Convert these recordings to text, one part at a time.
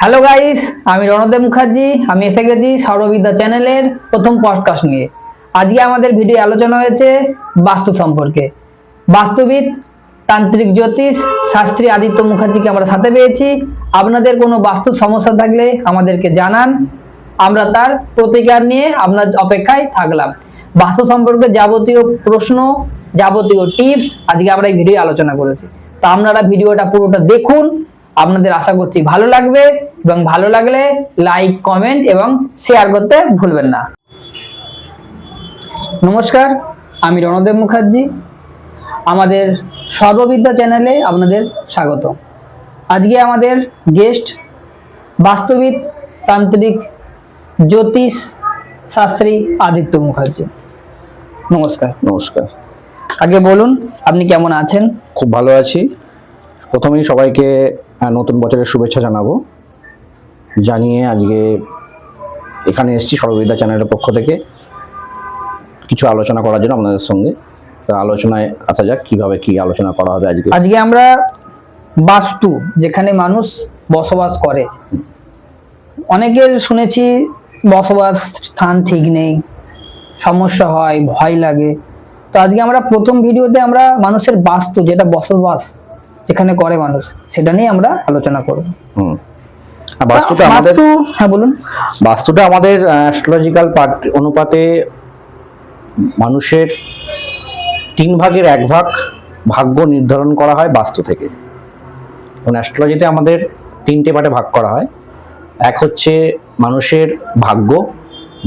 Hello guys, আমি রণদেব মুখার্জি। আমি এসে গেছি সৌরবিদ্যা চ্যানেলের প্রথম পডকাস্ট নিয়ে। আজকে আমাদের ভিডিও আলোচনা হয়েছে বাস্তু সম্পর্কে। বাস্তুবিদ, তান্ত্রিক জ্যোতিষ শাস্ত্রী আদিত্য মুখার্জিকে আমরা সাথে পেয়েছি। আপনাদের কোনো বাস্তু সমস্যা থাকলে আমাদেরকে জানান, আমরা তার প্রতিকার নিয়ে আপনার অপেক্ষায় থাকলাম। বাস্তু সম্পর্কে যাবতীয় প্রশ্ন, যাবতীয় টিপস আজকে আমরা এই ভিডিও আলোচনা করেছি। তো আপনারা ভিডিওটা পুরোটা দেখুন, আপনাদের আশা করছি ভালো লাগবে, এবং ভালো লাগলে লাইক, কমেন্ট এবং শেয়ার করতে ভুলবেন না। নমস্কার, আমি রণদেব মুখার্জি। আমাদের সর্ববিদ্যা চ্যানেলে আপনাদের স্বাগত। আজকে আমাদের গেস্ট বাস্তুবিদ, তান্ত্রিক জ্যোতিষ শাস্ত্রী আদিত্য মুখার্জি। নমস্কার। নমস্কার। আগে বলুন, আপনি কেমন আছেন? খুব ভালো আছি। প্রথমেই সবাইকে নতুন বছরের শুভেচ্ছা জানাবো, জানিয়ে আজকে এখানে এসেছি সর্ববিদ্যা চ্যানেলের পক্ষ থেকে কিছু আলোচনা করার জন্য আপনাদের সঙ্গে। তো আলোচনায় আসা যাক, কিভাবে কি আলোচনা করা হবে আজকে। আজকে আমরা বাস্তু, যেখানে মানুষ বসবাস করে, অনেকের শুনেছি বসবাস স্থান ঠিক নেই, সমস্যা হয়, ভয় লাগে। তো আজকে আমরা প্রথম ভিডিওতে আমরা মানুষের বাস্তু, যেটা বসবাস যেখানে করে মানুষ, সেটা নিয়ে আমরা আলোচনা করব। বাস্তুটা আমাদের, হ্যাঁ বলুন। বাস্তুটা আমাদের অ্যাস্ট্রোলজিক্যাল পার্ট অনুপাতে মানুষের 3 ভাগের 1 ভাগ ভাগ্য নির্ধারণ করা হয় বাস্তু থেকে। এবং অ্যাস্ট্রোলজিতে আমাদের 3টে পার্টে ভাগ করা হয়। 1 হচ্ছে মানুষের ভাগ্য,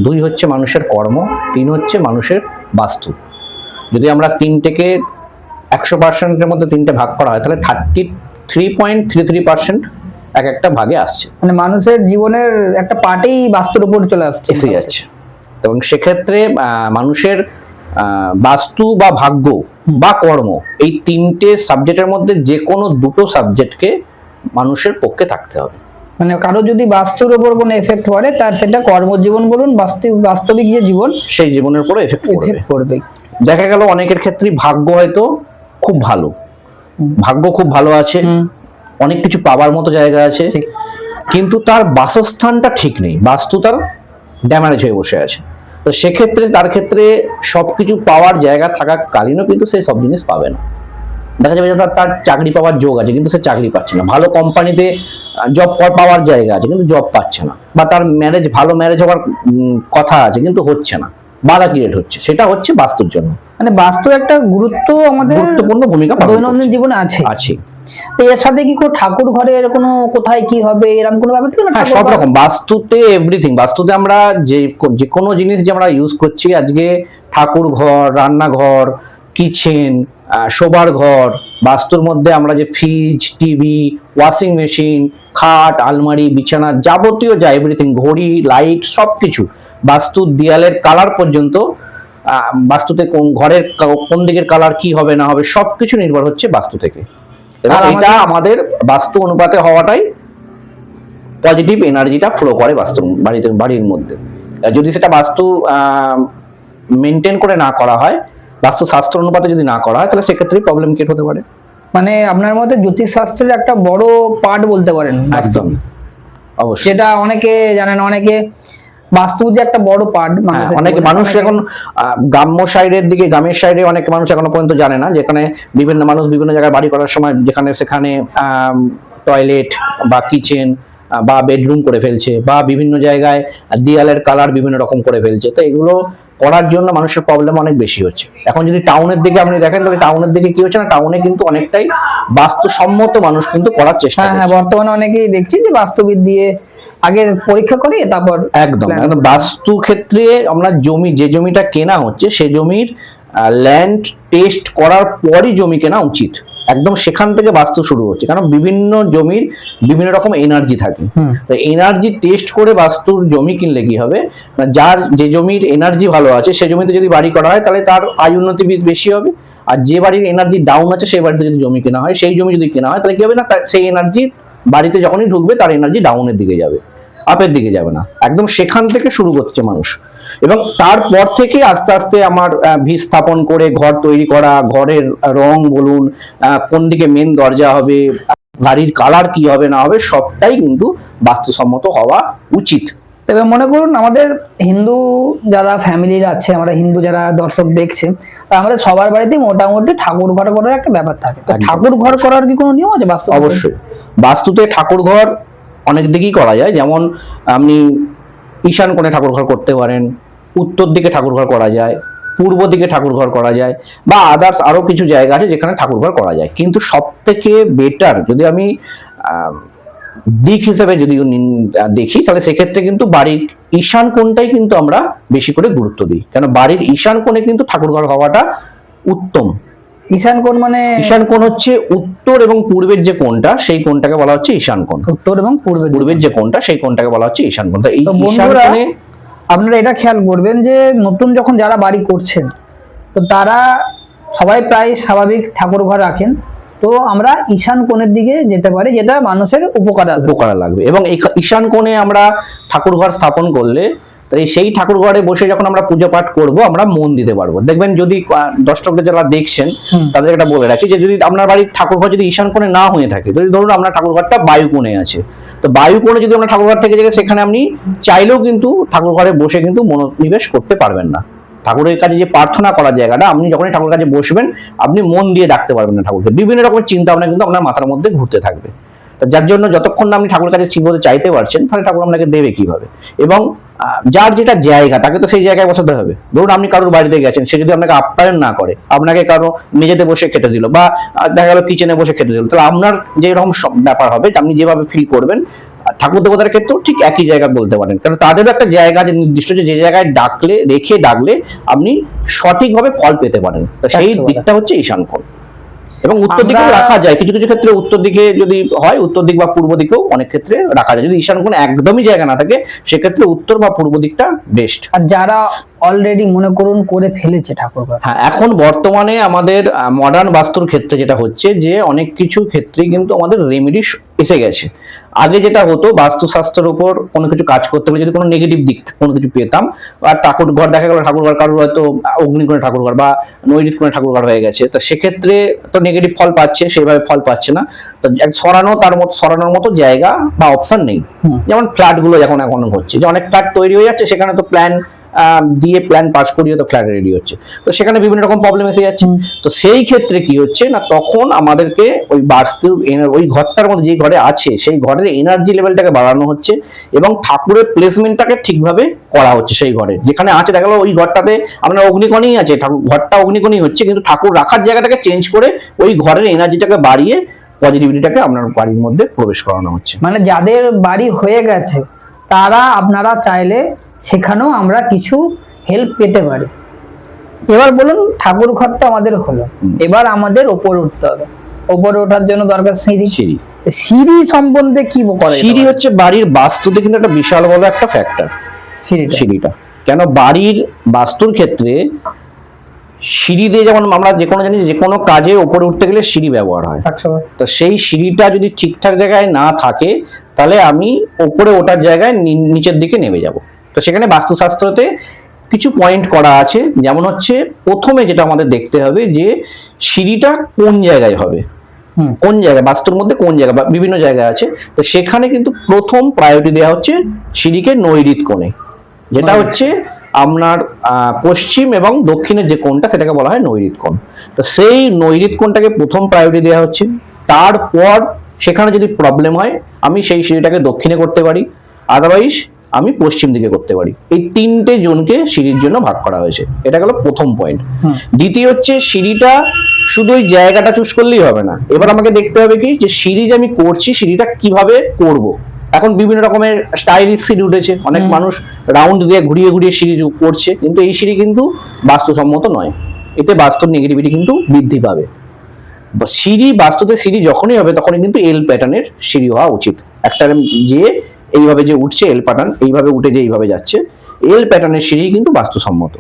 2 হচ্ছে মানুষের কর্ম, 3 হচ্ছে মানুষের বাস্তু। যদি আমরা 3টেকে 100%-এর মধ্যে 3টে ভাগ করা হয়, তাহলে 33.33% এক একটা ভাগে আসছে। মানে মানুষের জীবনের একটা পার্টেই বাস্তুর উপর চলে আসছে, এসে যাচ্ছে। এবং সেক্ষেত্রে মানুষের বাস্তু বা ভাগ্য বা কর্ম, এই 3টে সাবজেক্টের মধ্যে যে কোনো 2টো সাবজেক্টকে মানুষের পক্ষে থাকতে হবে। মানে কারো যদি বাস্তুর উপর কোনো এফেক্ট পড়ে, তার সেটা কর্মজীবন বলুন, বাস্তবিক যে জীবন, সেই জীবনের উপরে এফেক্ট পড়বে। দেখা গেল অনেকের ক্ষেত্রে ভাগ্য হয়তো খুব ভালো, ভাগ্য খুব ভালো আছে, অনেক কিছু পাওয়ার মতো জায়গা আছে, কিন্তু তার বাসস্থানটা ঠিক নেই, বাস্তু তার ড্যামেজ হয়ে বসে আছে। তো সেক্ষেত্রে তার ক্ষেত্রে সবকিছু পাওয়ার জায়গা থাকাকালীনও কিন্তু সে সব জিনিস পাবে না। দেখা যাবে যে তার চাকরি পাওয়ার যোগ আছে, কিন্তু সে চাকরি পাচ্ছে না। ভালো কোম্পানিতে জব পাওয়ার জায়গা আছে, কিন্তু জব পাচ্ছে না। বা তার ভালো ম্যারেজ হওয়ার কথা আছে, কিন্তু হচ্ছে না, বাধা ক্রিয়েট হচ্ছে। সেটা হচ্ছে বাস্তুর জন্য। মানে বাস্তু একটা গুরুত্বপূর্ণ ভূমিকা দৈনন্দিন জীবনে আছে। তো এর সাথে কি কোনো ঠাকুর ঘরের কোনো কোথায় কি হবে এরকম কোনো ব্যাপার থাকে? হ্যাঁ, সব রকম বাস্তুতে এভরিথিং। বাস্তুতে আমরা যে কোনো জিনিস যে আমরা ইউজ করছি আজকে, ঠাকুর ঘর, রান্নাঘর, কিচেন, শোবার ঘর, বাস্তুর মধ্যে আমরা যে ফ্রিজ, টিভি, ওয়াশিং মেশিন, খাট, আলমারি, বিছানা, যাবতীয় যা এভরিথিং, ঘড়ি, লাইট, সবকিছু, বাস্তুর দেয়ালের কালার পর্যন্ত, বাস্তুতে ঘরের কোন দিকের কালার কি হবে না হবে, সবকিছু নির্ভর হচ্ছে বাস্তু থেকে। এবং এটা আমাদের বাস্তু অনুপাতে হওয়াটাই পজিটিভ এনার্জিটা ফ্লো করে বাড়ির মধ্যে। যদি সেটা বাস্তু মেনটেন করে না করা হয়, বাস্তু শাস্ত্র অনুপাতে যদি না করা হয়, তাহলে সেক্ষেত্রে প্রবলেম ক্রিয়েট হতে পারে। মানে আপনার মতে জ্যোতিষ শাস্ত্রের একটা বড় পার্ট বলতে পারেন। একদম, অবশ্যই। সেটা অনেকে জানেন, অনেকে বাস্তু যে একটা বড় পার্ট। অনেকে মানুষ এখন গ্রামের সাইডে অনেক মানুষ এখনো পর্যন্ত জানে না, যেখানে বিভিন্ন মানুষ বিভিন্ন জায়গায় বাড়ি করার সময় যেখানে সেখানে টয়লেট বা কিচেন বা বেডরুম করে ফেলছে, বা বিভিন্ন জায়গায় দেয়ালের কালার বিভিন্ন রকম করে ফেলছে। তো এগুলো করার জন্য মানুষের প্রবলেম অনেক বেশি হচ্ছে। এখন যদি টাউনের দিকে আপনি দেখেন, তাহলে টাউনের দিকে কি হচ্ছে না, টাউনে কিন্তু অনেকটাই বাস্তুসম্মত মানুষ কিন্তু করার চেষ্টা করছে। হ্যাঁ, বর্তমানে অনেকেই দেখছি যে বাস্তুবিদ দিয়ে আগে পরীক্ষা করে তারপর একদম বাস্তু ক্ষেত্রে আমরা যে জমিটা কেনা হচ্ছে, সেই জমির ল্যান্ড টেস্ট করার পরই জমি কেনা উচিত। একদম সেখান থেকে বাস্তু শুরু হচ্ছে, কারণ বিভিন্ন জমির বিভিন্ন রকম এনার্জি থাকে। তো এনার্জি টেস্ট করে বাস্তুর জমি কিনলে কি হবে, যার যে জমির এনার্জি ভালো আছে সেই জমিতে যদি বাড়ি করা হয়, তাহলে তার আয় উন্নতি বেশি হবে। আর যে বাড়ির এনার্জি ডাউন আছে, সেই বাড়িতে যদি জমি কেনা হয়, সেই জমি যদি কেনা হয়, তাহলে কি হবে না, সেই এনার্জি বাড়িতে যখনই ঢুকবে তার এনার্জি ডাউনের দিকে যাবে, আপের দিকে যাবে না। একদম সেখান থেকে শুরু করছে মানুষ। এবং তারপর থেকে আস্তে আস্তে আমার ভিত স্থাপন করে ঘর তৈরি করা, ঘরের রং বলুন, কোন দিকে মেন দরজা হবে, গাড়ির কালার কি হবে না হবে সবটাই কিন্তু বাস্তুসম্মত হওয়া উচিত। তবে মনে করুন আমাদের হিন্দু যারা ফ্যামিলির আছে, আমরা হিন্দু যারা দর্শক দেখছে, তা আমাদের সবার বাড়িতেই মোটামুটি ঠাকুর ঘর করার একটা ব্যাপার থাকে। তো একদম। ঠাকুর ঘর করার কি কোনো নিয়ম আছে বাস্তবে? অবশ্যই বাস্তুতে ঠাকুর ঘর অনেক দিকেই করা যায়। যেমন আপনি ঈশান কোণে ঠাকুর ঘর করতে পারেন, উত্তর দিকে ঠাকুর ঘর করা যায়, পূর্ব দিকে ঠাকুর ঘর করা যায়, বা আদার্স আরো কিছু জায়গা আছে যেখানে ঠাকুর ঘর করা যায়। কিন্তু সব থেকে বেটার যদি আমি দিক হিসেবে যদি দেখি, তাহলে সেক্ষেত্রে কিন্তু বাড়ির ঈশান কোণটাই কিন্তু আমরা বেশি করে গুরুত্ব দিই, কেন বাড়ির ঈশান কোণে কিন্তু ঠাকুর ঘর হওয়াটা উত্তম। ঈশান কোণ মানে? ঈশান কোণ হচ্ছে উত্তর এবং পূর্বের যে কোণটা, সেই কোণটাকে বলা হচ্ছে ঈশান কোণ। উত্তর এবং পূর্বের যে কোণটা, সেই কোণটাকে বলা হচ্ছে ঈশান কোণ। তো এই তো ঈশান বন্ধুরা, কোণে আপনারা এটা খেয়াল করবেন যে নতুন যখন যারা বাড়ি করছেন, তো তারা সবাই প্রায় স্বাভাবিক ঠাকুর ঘর রাখেন। তো আমরা ঈশান কোণের দিকে যেতে পারি, যেটা মানুষের উপকার আসবে, উপকার লাগবে। এবং এই ঈশান কোণে আমরা ঠাকুর ঘর স্থাপন করলে, তো সেই ঠাকুর ঘরে বসে যখন আমরা পুজো পাঠ করব, আমরা মন দিতে পারবো। দেখবেন যদি দর্শকদের যারা দেখছেন তাদের এটা বলে রাখি, যে যদি আপনার বাড়ির ঠাকুর ঘর যদি ঈশান কোণে না হয়ে থাকে, যদি ধরুন আপনার ঠাকুর ঘরটা বায়ু কোণে আছে, তো বায়ু কোণে যদি আমরা ঠাকুর ঘর থেকে যাই, সেখানে আপনি চাইলেও কিন্তু ঠাকুর ঘরে বসে কিন্তু মনোনিবেশ করতে পারবেন না। ঠাকুরের কাছে যে প্রার্থনা করার জায়গাটা, আপনি যখনই ঠাকুরের কাছে বসবেন, আপনি মন দিয়ে ডাকতে পারবেন না ঠাকুরকে। বিভিন্ন রকমের চিন্তা ভাবনা কিন্তু আপনার মাথার মধ্যে ঘুরতে থাকবে। তো যার জন্য যতক্ষণ না আপনি ঠাকুরের কাছে ঠিক মতো চাইতে পারছেন, তাহলে ঠাকুর আপনাকে দেবে কিভাবে? এবং যার যেটা জায়গা, তাকে তো সেই জায়গায় বসাতে হবে। ধরুন আপনি কারোর বাড়িতে গেছেন, সে যদি আপনাকে আপ্যায়ন না করে, আপনাকে কারো মেঝেতে বসে খেতে দিল, বা দেখা গেল কিচেনে বসে খেতে দিল, তাহলে আপনার যে রকম ব্যাপার হবে, আপনি যেভাবে ফিল করবেন, ঠাকুর দেবতার ক্ষেত্রেও ঠিক একই জায়গা বলতে পারেন। কারণ তাদেরও একটা জায়গা আছে নির্দিষ্ট, যে জায়গায় ডাকলে আপনি সঠিকভাবে ফল পেতে পারেন। তো সেই দিকটা হচ্ছে ঈশান কোণ। এবং উত্তর দিকেও রাখা যায়, কিছু কিছু ক্ষেত্রে উত্তর দিকে যদি হয়, উত্তর দিক বা পূর্ব দিকেও অনেক ক্ষেত্রে রাখা যায়। যদি ঈশান কোণ একদমই জায়গা না থাকে, সেক্ষেত্রে উত্তর বা পূর্ব দিকটা বেস্ট। আর যারা অলরেডি মনে করুন করে ফেলেছে ঠাকুর ঘর, হ্যাঁ, এখন বর্তমানে আমাদের মডার্ন বাস্তুর ক্ষেত্রে যেটা হচ্ছে, যে অনেক কিছু ক্ষেত্রে কিন্তু আমাদের রেমেডি এসে গেছে। আগে যেটা হতো, বাস্তুশাস্ত্রের উপর কোনো কিছু কাজ করতে হলে যদি কোনো নেগেটিভ দিক কোনো কিছু পেতাম, আর ঠাকুর ঘর দেখা গেল, ঠাকুর ঘর কারোর হয়তো অগ্নিকোণে ঠাকুর ঘর বা নৈরিত কোণে ঠাকুর ঘর হয়ে গেছে, তো সেক্ষেত্রে তো নেগেটিভ ফল পাচ্ছে, সেইভাবে ফল পাচ্ছে না। তো সরানোর মতো জায়গা বা অপশন নেই। যেমন ফ্ল্যাট গুলো এখন হচ্ছে, যে অনেক ফ্ল্যাট তৈরি হয়ে যাচ্ছে, সেখানে তো প্ল্যান দিয়ে প্ল্যান পাস করিয়ে তো ফ্ল্যাট রেডি হচ্ছে, তো সেখানে বিভিন্ন রকম প্রবলেম এসে যাচ্ছে। তো সেই ক্ষেত্রে কি হচ্ছে না, তখন আমাদেরকে ওই ওই ঘরটার মধ্যে যে ঘরে আছে, সেই ঘরের এনার্জি লেভেলটাকে বাড়ানো হচ্ছে, এবং ঠাকুরের প্লেসমেন্টটাকে ঠিকভাবে করা হচ্ছে। সেই ঘরে যেখানে আছে, দেখা গেলো ওই ঘরটাতে আপনার অগ্নিকোণই আছে, ঘরটা অগ্নিকোণই হচ্ছে, কিন্তু ঠাকুর রাখার জায়গাটাকে চেঞ্জ করে ওই ঘরের এনার্জিটাকে বাড়িয়ে পজিটিভিটিটাকে আপনার বাড়ির মধ্যে প্রবেশ করানো হচ্ছে। মানে যাদের বাড়ি হয়ে গেছে, তারা আপনারা চাইলে সেখানেও আমরা কিছু হেল্প পেতে পারি। এবার বলুন, ঠাকুর ঘর তো আমাদের হলো, এবার আমাদের ওপরে উঠতে হবে। ওপরে ওঠার জন্য দরকার সিঁড়ি। সিঁড়ি সম্বন্ধে কি করে? সিঁড়ি হচ্ছে বাড়ির বাস্তুতে কিন্তু একটা বিশাল বড় একটা ফ্যাক্টর, সিঁড়িটা। কেন বাড়ির বাস্তুর ক্ষেত্রে সিঁড়ি দিয়ে, যেমন আমরা যে কোনো জানি, যে কোনো কাজে ওপরে উঠতে গেলে সিঁড়ি ব্যবহার হয়, তো সেই সিঁড়িটা যদি ঠিকঠাক জায়গায় না থাকে, তাহলে আমি ওপরে ওঠার জায়গায় নিচের দিকে নেমে যাব। তো সেখানে বাস্তুশাস্ত্রতে কিছু পয়েন্ট করা আছে। যেমন হচ্ছে, প্রথমে যেটা আমাদের দেখতে হবে, যে সিঁড়িটা কোন জায়গায় হবে, কোন জায়গায় বাস্তুর মধ্যে কোন জায়গা, বা বিভিন্ন জায়গা আছে। তো সেখানে কিন্তু প্রথম প্রায়োরিটি দেওয়া হচ্ছে সিঁড়িকে নৈরিত কোণে, যেটা হচ্ছে আপনার পশ্চিম এবং দক্ষিণের যে কোণটা, সেটাকে বলা হয় নৈরিত কোণ। তো সেই নৈরিত কোণটাকে প্রথম প্রায়োরিটি দেওয়া হচ্ছে। তারপর সেখানে যদি প্রবলেম হয়, আমি সেই সিঁড়িটাকে দক্ষিণে করতে পারি, আদারওয়াইজ আমি পশ্চিম দিকে করতে পারি। এই তিনটে জোনকে সিঁড়ির জন্য ভাগ করা হয়েছে। এটা গেল প্রথম পয়েন্ট। দ্বিতীয় হচ্ছে, সিঁড়িটা শুধু ওই জায়গাটা চুজ করলেই হবে না, এবার আমাকে দেখতে হবে কি, যে সিঁড়ি যে আমি করছি, সিঁড়িটা কিভাবে করব। এখন বিভিন্ন রকমের স্টাইলিশ সিঁড়ি উঠেছে, অনেক মানুষ রাউন্ড দিয়ে ঘুরিয়ে ঘুরিয়ে সিঁড়ি করছে, কিন্তু এই সিঁড়ি কিন্তু বাস্তুসম্মত নয়। এতে বাস্তুর নেগেটিভিটি কিন্তু বৃদ্ধি পাবে। বাস্তুতে সিঁড়ি যখনই হবে, তখনই কিন্তু এল প্যাটার্নের সিঁড়ি হওয়া উচিত। একটা যে এইভাবে যে উঠছে, এল প্যাটার্ন, এইভাবে উঠে যে এইভাবে যাচ্ছে, এল প্যাটার্নের সিঁড়ি কিন্তু বাস্তুসম্মত।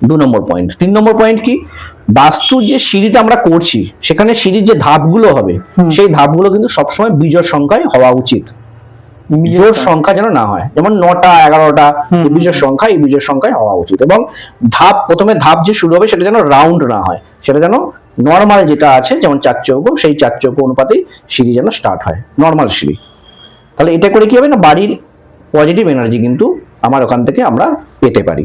2 নম্বর পয়েন্ট। 3 নম্বর পয়েন্ট কি, বাস্তুর যে সিঁড়িটা আমরা করছি, সেখানে সিঁড়ির যে ধাপগুলো হবে, সেই ধাপগুলো কিন্তু সবসময় বিজোড় সংখ্যায় হওয়া উচিত। বিজোড় সংখ্যা যেন না হয়, যেমন 9টা 11টা বিজোড় সংখ্যা, এই বিজোড় সংখ্যায় হওয়া উচিত। এবং প্রথমে ধাপ যে শুরু হবে, সেটা যেন রাউন্ড না হয়, সেটা যেন নর্মাল যেটা আছে যেমন 4 চৌকো, সেই 4 চৌকো অনুপাতেই সিঁড়ি যেন স্টার্ট হয়, নর্মাল সিঁড়ি। তাহলে এটা করে কি হবে না, বাড়ির পজিটিভ এনার্জি কিন্তু আমার ওখান থেকে আমরা পেতে পারি।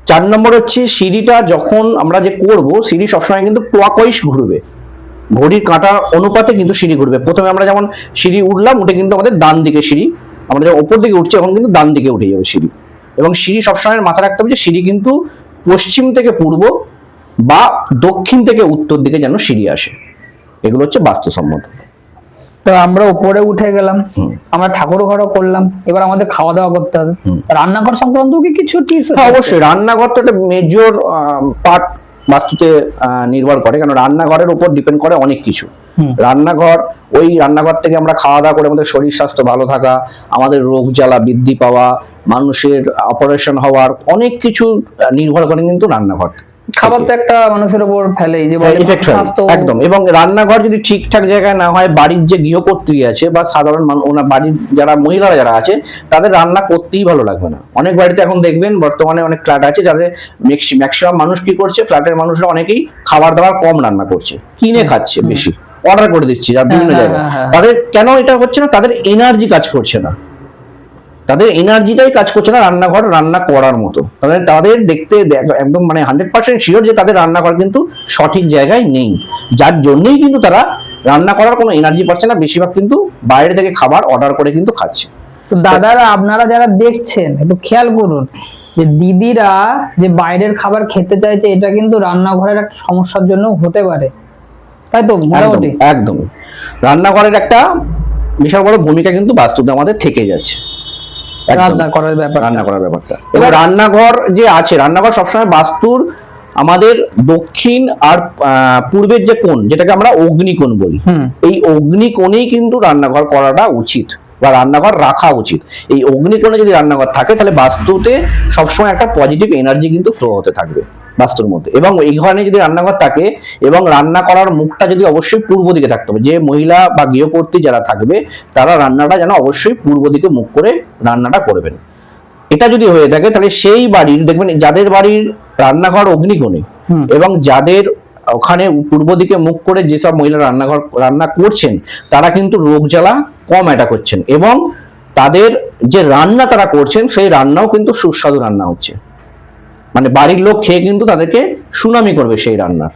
4 নম্বর হচ্ছে সিঁড়িটা যখন আমরা যে করব, সিঁড়ি সবসময় কিন্তু ক্লকওয়াইজ ঘুরবে, ঘড়ির কাঁটা অনুপাতে কিন্তু সিঁড়ি ঘুরবে। প্রথমে আমরা যেমন সিঁড়ি উঠলাম, উঠে কিন্তু আমাদের ডান দিকে সিঁড়ি, আমরা যখন ওপর দিকে উঠছি এখন কিন্তু ডান দিকে উঠে যাবে সিঁড়ি। এবং সিঁড়ি সবসময় মাথায় রাখতে হবে যে সিঁড়ি কিন্তু পশ্চিম থেকে পূর্ব বা দক্ষিণ থেকে উত্তর দিকে যেন সিঁড়ি আসে। এগুলো হচ্ছে বাস্তুসম্মত। তো আমরা উপরে উঠে গেলাম, আমরা ঠাকুর ঘরও করলাম, এবার আমাদের খাওয়া দাওয়া করতে হবে। রান্নাঘর সংক্রান্ত কি কিছু টিপস? হ্যাঁ, অবশ্যই। রান্নাঘর তো একটা মেজর পার্ট বাস্তুতে নির্ভর করে, কারণ রান্নাঘরের উপর ডিপেন্ড করে অনেক কিছু। রান্নাঘর, ওই রান্নাঘর থেকে আমরা খাওয়া দাওয়া করে আমাদের শরীর স্বাস্থ্য ভালো থাকা, আমাদের রোগ জ্বালা বৃদ্ধি পাওয়া, মানুষের অপারেশন হওয়ার অনেক কিছু নির্ভর করে কিন্তু রান্নাঘর। খাবার তো একটা মানুষের উপর ফেলেই, যে ইফেক্ট ফেলে একদম। এবং রান্নাঘর যদি ঠিকঠাক জায়গায় না হয়, বাড়ির যে গৃহকর্ত্রী আছে বা সাধারণ ওনার বাড়ির যারা মহিলারা যারা আছে, তাদের রান্না করতেই ভালো লাগবে না। অনেক বাড়িতে এখন দেখবেন বর্তমানে অনেক ফ্ল্যাট আছে যাদের ম্যাক্সিমাম মানুষ কি করছে, ফ্ল্যাটের মানুষরা অনেকেই খাবার দাবার কম রান্না করছে, কিনে খাচ্ছে বেশি, অর্ডার করে দিচ্ছে যার বিভিন্ন জায়গায়। তাদের কেন এটা হচ্ছে না, তাদের এনার্জি কাজ করছে না, তাদের এনার্জিটাই কাজ করছে না রান্নাঘর রান্না করার মতো। তাদের দেখতে একদম মানে 100% শিওর যে তাদের রান্নাঘর কিন্তু সঠিক জায়গায় নেই, যার জন্যই কিন্তু তারা রান্না করার কোনো এনার্জি পাচ্ছে না। বেশিরভাগ কিন্তু বাইরে থেকে খাবার অর্ডার করে কিন্তু খাচ্ছে। তো দাদারা, আপনারা যারা দেখছেন একটু খেয়াল করুন যে দিদিরা যে বাইরের খাবার খেতে চাইছে, এটা কিন্তু রান্নাঘরের একটা সমস্যার জন্য হতে পারে, তাই তো? মোটামুটি একদম রান্নাঘরের একটা বিশাল বড় ভূমিকা কিন্তু বাস্তুতে আমাদের থেকে যাচ্ছে রান্না করার ব্যাপারটা। এবং রান্নাঘর যে আছে, রান্নাঘর সবসময় বাস্তুর আমাদের দক্ষিণ আর পূর্বের যে কোণ, যেটাকে আমরা অগ্নিকোণ বলি, এই অগ্নিকোণেই কিন্তু রান্নাঘর করাটা উচিত বা রান্নাঘর রাখা উচিত। এই অগ্নিকোণে যদি রান্নাঘর থাকে, তাহলে বাস্তুতে সবসময় একটা পজিটিভ এনার্জি কিন্তু ফ্লো হতে থাকবে বাস্তুর মধ্যে। এবং এই ঘরে যদি রান্নাঘর থাকে এবং রান্না করার মুখটা যদি অবশ্যই পূর্ব দিকে থাকতে হবে, যে মহিলা বা গৃহকর্ত্রী যারা থাকবে তারা রান্নাটা যেন অবশ্যই পূর্ব দিকে মুখ করে রান্নাটা করবেন। এটা যদি হয়ে থাকে, তাহলে সেই বাড়ির দেখবেন যাদের বাড়ির রান্নাঘর অগ্নিকোণে এবং যাদের ওখানে পূর্ব দিকে মুখ করে যেসব মহিলা রান্না করছেন, তারা কিন্তু রোগ জ্বালা কম অ্যাটাক করছেন এবং তাদের যে রান্না তারা করছেন সেই রান্নাও কিন্তু সুস্বাদু রান্না হচ্ছে, মানে বাড়ির লোক খেয়ে কিন্তু তাদেরকে সুনামি করবে সেই রান্নার।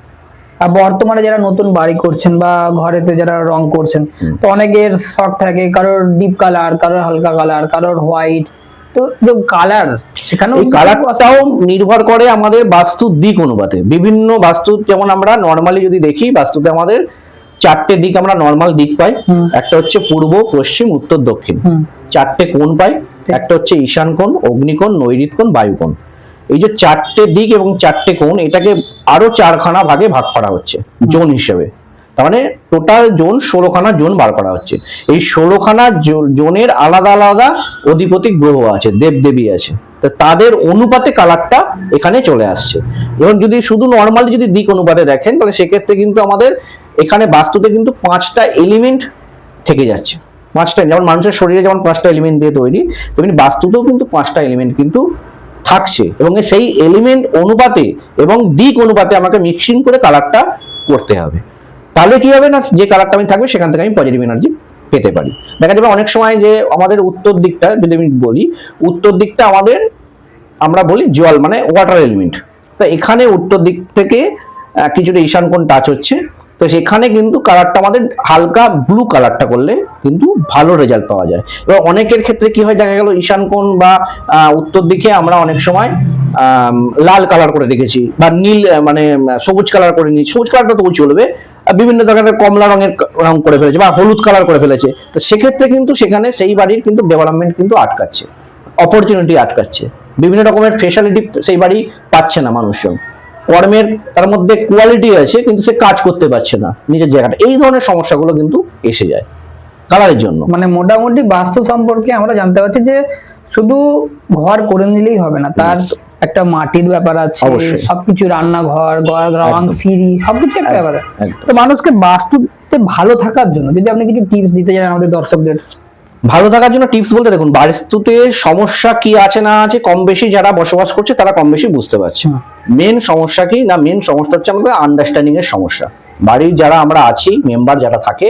আর বর্তমানে যারা নতুন বাড়ি করছেন বা ঘরেতে যারা রং করছেন, তো অনেকের শখ থাকে, কারোর ডিপ কালার, কারোর হালকা কালার, কারোর হোয়াইট। তো যে কালার, সেখানে এই কালারটাও নির্ভর করে আমাদের বাস্তুর দিক অনুপাতে। বিভিন্ন বাস্তু, যেমন আমরা নর্মালি যদি দেখি, বাস্তুতে আমাদের 4টে দিক আমরা নর্মাল দিক পাই। একটা হচ্ছে পূর্ব, পশ্চিম, উত্তর, দক্ষিণ। 4টে কোণ পাই। একটা হচ্ছে ঈশান কোণ, অগ্নিকোণ, নৈঋত কোণ, বায়ুকোণ। এই যে 4টে দিক এবং 4টে কোণ, এটাকে আরো 4খানা ভাগে ভাগ করা হচ্ছে জোন হিসেবে। তার মানে টোটাল জোন 16খানা জোন বার করা হচ্ছে। এই 16খানা জোনের আলাদা আলাদা অধিপতি গ্রহ আছে, দেবদেবী আছে, তো তাদের অনুপাতে কালারটা এখানে চলে আসছে। এবং যদি শুধু নর্মালি যদি দিক অনুপাতে দেখেন, তাহলে সেক্ষেত্রে কিন্তু আমাদের এখানে বাস্তুতে কিন্তু 5টা এলিমেন্ট থেকে যাচ্ছে। 5টা, যেমন মানুষের শরীরে যেমন 5টা এলিমেন্ট দিয়ে তৈরি, তেমনি বাস্তুতেও কিন্তু 5টা এলিমেন্ট কিন্তু থাকছে। এবং সেই এলিমেন্ট অনুপাতে এবং দিক অনুপাতে আমাকে মিক্সিং করে কালারটা করতে হবে। তাহলে কি হবে না, যে কালারটা আমি থাকবে সেখান থেকে আমি পজিটিভ এনার্জি পেতে পারি। দেখা যাবে অনেক সময় যে আমাদের উত্তর দিকটা যদি আমি বলি, উত্তর দিকটা আমাদের আমরা বলি জল, মানে ওয়াটার এলিমেন্ট। তো এখানে উত্তর দিক থেকে কিছুটা ঈশান কোণ টাচ হচ্ছে, তো সেখানে কিন্তু কালারটা আমাদের হালকা ব্লু কালারটা করলে কিন্তু ভালো রেজাল্ট পাওয়া যায়। এবার অনেকের ক্ষেত্রে কি হয়, দেখা গেল ঈশান কোণ বা উত্তর দিকে আমরা অনেক সময় লাল কালার করে রেখেছি বা নীল মানে সবুজ কালার করে নিই। সবুজ কালারটা তবু চলবে, বিভিন্ন ধরনের কমলা রঙের রং করে ফেলেছে বা হলুদ কালার করে ফেলেছে। তো সেক্ষেত্রে কিন্তু সেখানে সেই বাড়ির কিন্তু ডেভেলপমেন্ট কিন্তু আটকাচ্ছে, অপরচুনিটি আটকাচ্ছে, বিভিন্ন রকমের ফেসিলিটি সেই বাড়ি পাচ্ছে না মানুষজন। কর্মের তার মধ্যে কোয়ালিটি আছে কিন্তু সে কাজ করতে পারছে না নিজের জায়গাটা। এই ধরনের সমস্যাগুলো কিন্তু এসে যায় কালারের জন্য। মানে মোটামুটি বাস্তু সম্পর্কে আমরা জানতে পারছি যে শুধু ঘর করে নিলেই হবে না, তার একটা মাটির ব্যাপার আছে, সবকিছু রান্নাঘর, রং, সিঁড়ি, সবকিছু একটা ব্যাপার। তো মানুষকে বাস্তুতে ভালো থাকার জন্য যদি আপনি কিছু টিপস দিতে চান আমাদের দর্শকদের। ভালো থাকার জন্য টিপস বলতে, দেখুন বাস্তুতে সমস্যা কি আছে না আছে কম বেশি যারা বসবাস করছে তারা কম বেশি বুঝতে পারছে। মেন সমস্যা কি না, মেন সমস্যা হচ্ছে আমাদের আন্ডারস্ট্যান্ডিং এর সমস্যা। বাড়ির যারা আমরা আছি মেম্বার যারা থাকে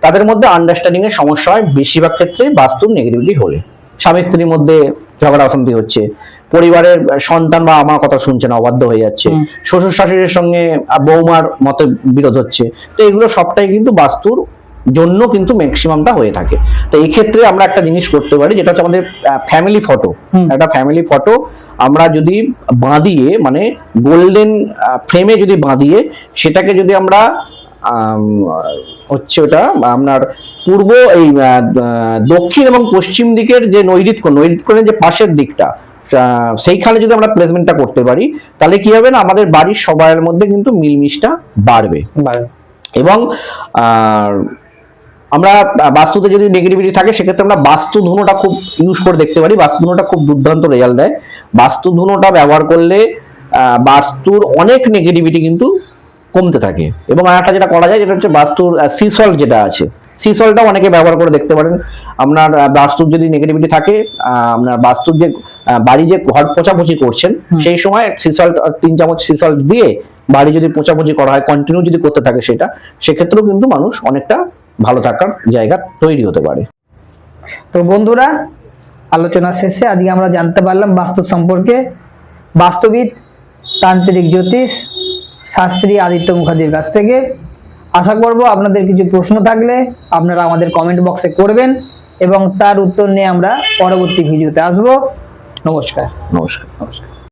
তাদের মধ্যে আন্ডারস্ট্যান্ডিং এর সমস্যা হয় বেশিরভাগ ক্ষেত্রে বাস্তুর নেগেটিভিটি হলে। স্বামী স্ত্রীর মধ্যে ঝগড়া অশান্তি হচ্ছে, পরিবারের সন্তান বা আমার কথা শুনছে না, অবাধ্য হয়ে যাচ্ছে, শ্বশুর শাশুড়ির সঙ্গে বৌমার মতে বিরোধ হচ্ছে, তো এগুলো সবটাই কিন্তু বাস্তুর জন্য কিন্তু ম্যাক্সিমামটা হয়ে থাকে। তো এই ক্ষেত্রে আমরা একটা জিনিস করতে পারি, যেটা হচ্ছে আমাদের ফ্যামিলি ফটো। একটা ফ্যামিলি ফটো আমরা যদি বাঁধিয়ে, মানে গোল্ডেন ফ্রেমে যদি বাঁধিয়ে, সেটাকে যদি আমরা হচ্ছে ওটা আপনার পূর্ব এই দক্ষিণ এবং পশ্চিম দিকের যে নৈঋত্যকোণের যে পাশের দিকটা, সেইখানে যদি আমরা প্লেসমেন্টটা করতে পারি, তাহলে কি হবে না, আমাদের বাড়ির সবার মধ্যে কিন্তু মিলমিশটা বাড়বে। এবং আমরা বাস্তুতে যদি নেগেটিভিটি থাকে সেক্ষেত্রে আমরা বাস্তু ধনুটা খুব ইউজ করে দেখতে পারি। বাস্তু ধনুটা খুব দুর্দান্ত রেজাল্ট দেয়। বাস্তু ধনুটা ব্যবহার করলে বাস্তুর অনেক নেগেটিভিটি কিন্তু কমতে থাকে। এবং আরেকটা যেটা করা যায়, যেটা হচ্ছে বাস্তুর সি সল্ট যেটা আছে, সি সল্টটাও অনেকে ব্যবহার করে দেখতে পারেন। আপনার বাস্তুর যদি নেগেটিভিটি থাকে, আপনার বাস্তুর যে বাড়ি যে ঘর পোছাপুছি করছেন সেই সময় সি সল্ট 3 চামচ সি সল্ট দিয়ে বাড়ি যদি পোছাপুছি করা হয়, কন্টিনিউ যদি করতে থাকে সেটা, সেক্ষেত্রেও কিন্তু মানুষ অনেকটা ভালো থাকার জায়গা তৈরি হতে পারে। তো বন্ধুরা, আলোচনা শেষে আজকে আমরা জানতে পারলাম বাস্তু সম্পর্কে বাস্তুবিদ, তান্ত্রিক জ্যোতিষ শাস্ত্রী আদিত্য মুখার্জির কাছ থেকে। আশা করব আপনাদের কিছু প্রশ্ন থাকলে আপনারা আমাদের কমেন্ট বক্সে করবেন এবং তার উত্তর নিয়ে আমরা পরবর্তী ভিডিওতে আসবো। নমস্কার। নমস্কার।